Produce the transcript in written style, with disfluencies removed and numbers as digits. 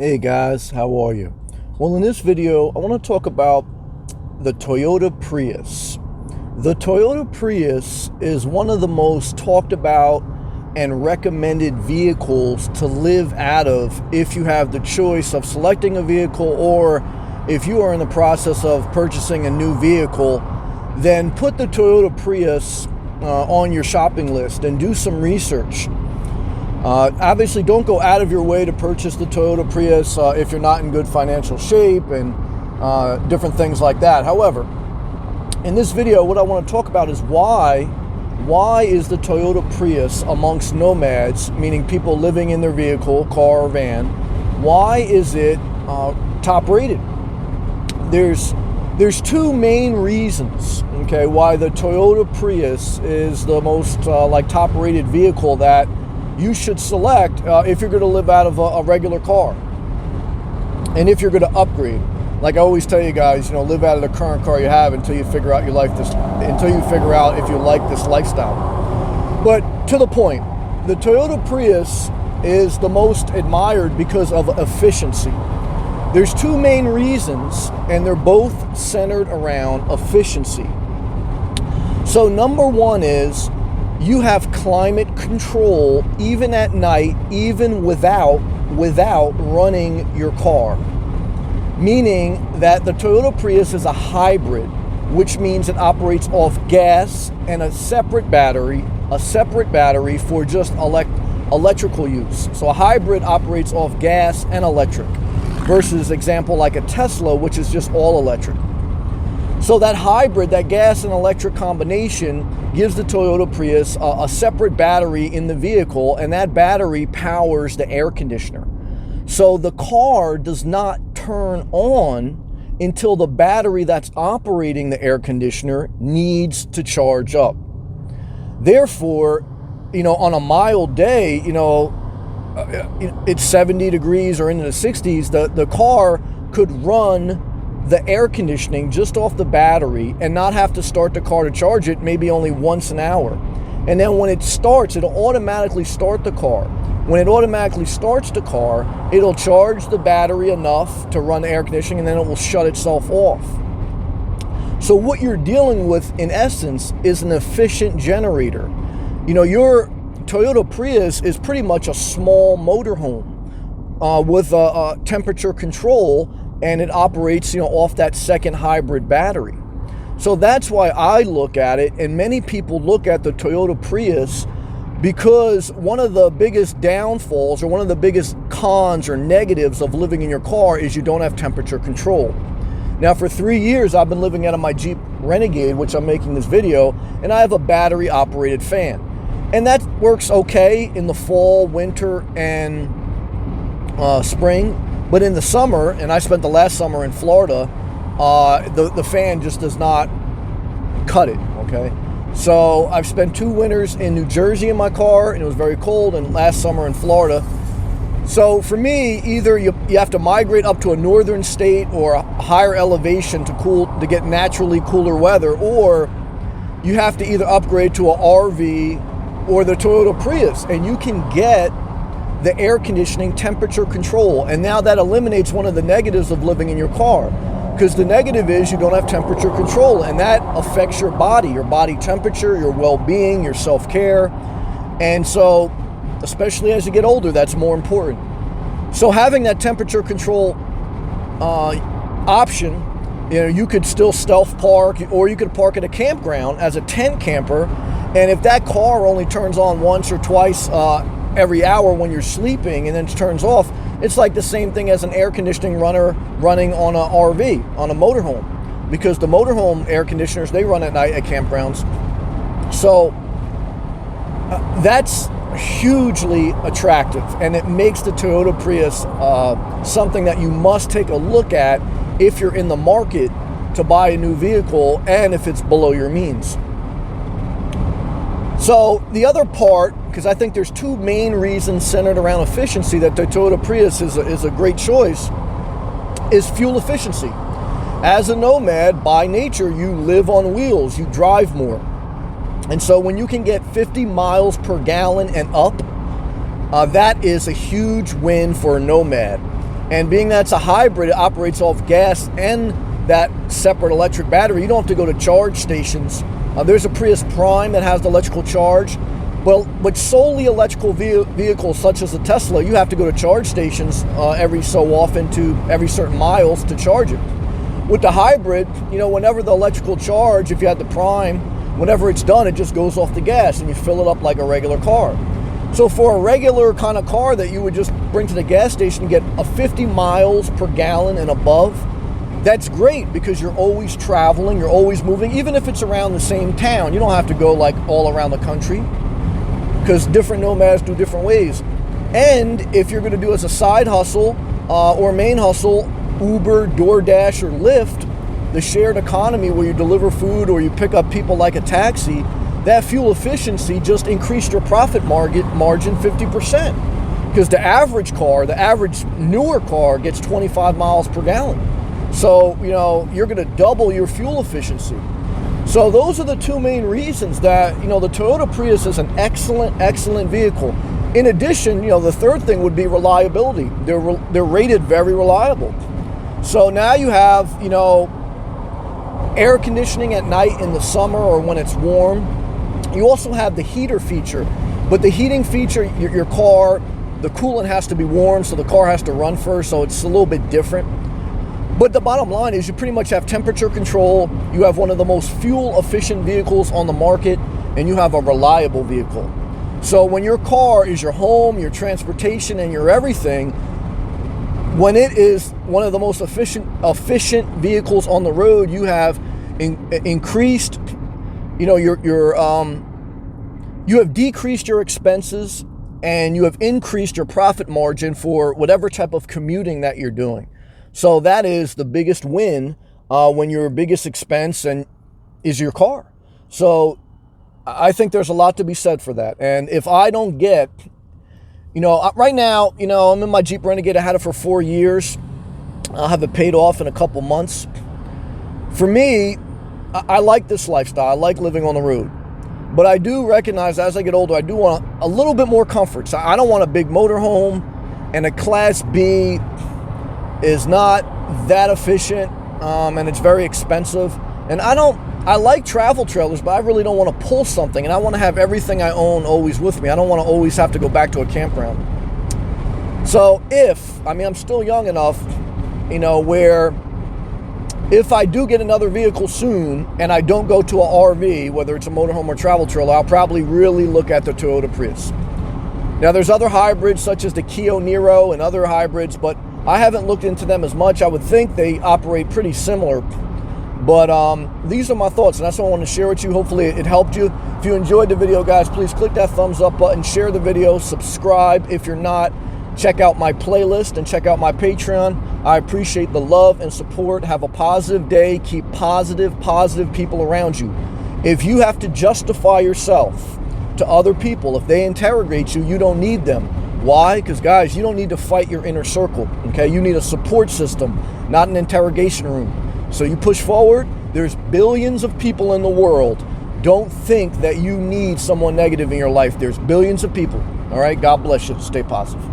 Hey guys, how are you? Well, in this video, I want to talk about the Toyota Prius. The Toyota Prius is one of the most talked about and recommended vehicles to live out of if you have the choice of selecting a vehicle, or if you are in the process of purchasing a new vehicle, then put the Toyota Prius on your shopping list and do some research. Obviously, don't go out of your way to purchase the Toyota Prius if you're not in good financial shape and different things like that. However, in this video, what I want to talk about is why is the Toyota Prius amongst nomads, meaning people living in their vehicle, car or van, why is it top rated? There's two main reasons, okay, why the Toyota Prius is the most top rated vehicle that you should select if you're going to live out of a regular car, and if you're going to upgrade. Like I always tell you guys, live out of the current car you have until you figure out until you figure out if you like this lifestyle. But to the point, the Toyota Prius is the most admired because of efficiency. There's two main reasons, and they're both centered around efficiency. So number one is, you have climate control even at night, even without running your for. Meaning that the Toyota Prius is a hybrid, which means it operates off gas and a separate battery for just electrical use. So a hybrid operates off gas and electric, versus example like a Tesla, which is just all electric. So that hybrid, that gas and electric combination, gives the Toyota Prius a separate battery in the vehicle, and that battery powers the air conditioner. So the car does not turn on until the battery that's operating the air conditioner needs to charge up. Therefore, on a mild day, it's 70 degrees or into the 60s, the car could run the air conditioning just off the battery and not have to start the car to charge it, maybe only once an hour. And then when it starts, it'll automatically start the car. When it automatically starts the car, it'll charge the battery enough to run the air conditioning, and then it will shut itself off. So what you're dealing with, in essence, is an efficient generator. Your Toyota Prius is pretty much a small motorhome with a temperature control, and it operates, off that second hybrid battery. So that's why I look at it, and many people look at the Toyota Prius, because one of the biggest downfalls, or one of the biggest cons or negatives of living in your car, is you don't have temperature control. Now, for 3 years, I've been living out of my Jeep Renegade, which I'm making this video, and I have a battery operated fan. And that works okay in the fall, winter, and spring. But in the summer, and I spent the last summer in Florida, the fan just does not cut it, okay? So I've spent 2 winters in New Jersey in my car, and it was very cold, and last summer in Florida. So for me, either you have to migrate up to a northern state or a higher elevation to get naturally cooler weather, or you have to either upgrade to an RV or the Toyota Prius, and you can get the air conditioning temperature control. And now that eliminates one of the negatives of living in your car, because the negative is you don't have temperature control, and that affects your body temperature, your well-being, your self-care. And so, especially as you get older, that's more important. So having that temperature control option, you could still stealth park, or you could park at a campground as a tent camper, and if that car only turns on once or twice every hour when you're sleeping and then it turns off, it's like the same thing as an air conditioning running on an RV, on a motorhome, because the motorhome air conditioners, they run at night at campgrounds. So that's hugely attractive, and it makes the Toyota Prius something that you must take a look at if you're in the market to buy a new vehicle, and if it's below your means. So the other part, because I think there's 2 main reasons centered around efficiency that the Toyota Prius is a great choice, is fuel efficiency. As a nomad, by nature, you live on wheels, you drive more. And so when you can get 50 miles per gallon and up, that is a huge win for a nomad. And being that it's a hybrid, it operates off gas and that separate electric battery. You don't have to go to charge stations. There's a Prius Prime that has the electrical charge. But solely electrical vehicles such as a Tesla, you have to go to charge stations every so often to every certain miles to charge it. With the hybrid, whenever the electrical charge, if you had the Prime, whenever it's done, it just goes off the gas and you fill it up like a regular car. So for a regular kind of car that you would just bring to the gas station and get a 50 miles per gallon and above, that's great because you're always traveling, you're always moving, even if it's around the same town. You don't have to go like all around the country because different Nomads do different ways. And if you're going to do as a side hustle or main hustle, Uber, DoorDash, or Lyft, the shared economy where you deliver food or you pick up people like a taxi, that fuel efficiency just increased your profit margin 50%. Because the average newer car gets 25 miles per gallon. So, you're going to double your fuel efficiency. So those are the two main reasons that, the Toyota Prius is an excellent vehicle. In addition, the third thing would be reliability. They're rated very reliable. So now you have, air conditioning at night in the summer or when it's warm. You also have the heater feature. But the heating feature, your car, the coolant has to be warm, so the car has to run first, so it's a little bit different. But the bottom line is you pretty much have temperature control, you have one of the most fuel-efficient vehicles on the market, and you have a reliable vehicle. So when your car is your home, your transportation, and your everything, when it is one of the most efficient vehicles on the road, you have increased, you have decreased your expenses and you have increased your profit margin for whatever type of commuting that you're doing. So that is the biggest win when your biggest expense is your car. So I think there's a lot to be said for that. And if I don't get, right now, I'm in my Jeep Renegade. I had it for 4 years. I'll have it paid off in a couple months. For me, I like this lifestyle. I like living on the road. But I do recognize as I get older, I do want a little bit more comfort. So I don't want a big motorhome, and a Class B is not that efficient, and it's very expensive. And I like travel trailers, but I really don't want to pull something, and I want to have everything I own always with me. I don't want to always have to go back to a campground. So I'm still young enough, where if I do get another vehicle soon and I don't go to an RV, whether it's a motorhome or travel trailer, I'll probably really look at the Toyota Prius. Now, there's other hybrids such as the Kia Niro and other hybrids, but I haven't looked into them as much. I would think they operate pretty similar. But these are my thoughts, and that's what I want to share with you. Hopefully it helped you. If you enjoyed the video, guys, please click that thumbs up button, share the video, subscribe. If you're not, check out my playlist and check out my Patreon. I appreciate the love and support. Have a positive day. Keep positive people around you. If you have to justify yourself to other people, if they interrogate you, you don't need them. Why? Because, guys, you don't need to fight your inner circle, okay? You need a support system, not an interrogation room. So you push forward. There's billions of people in the world. Don't think that you need someone negative in your life. There's billions of people, all right? God bless you. Stay positive.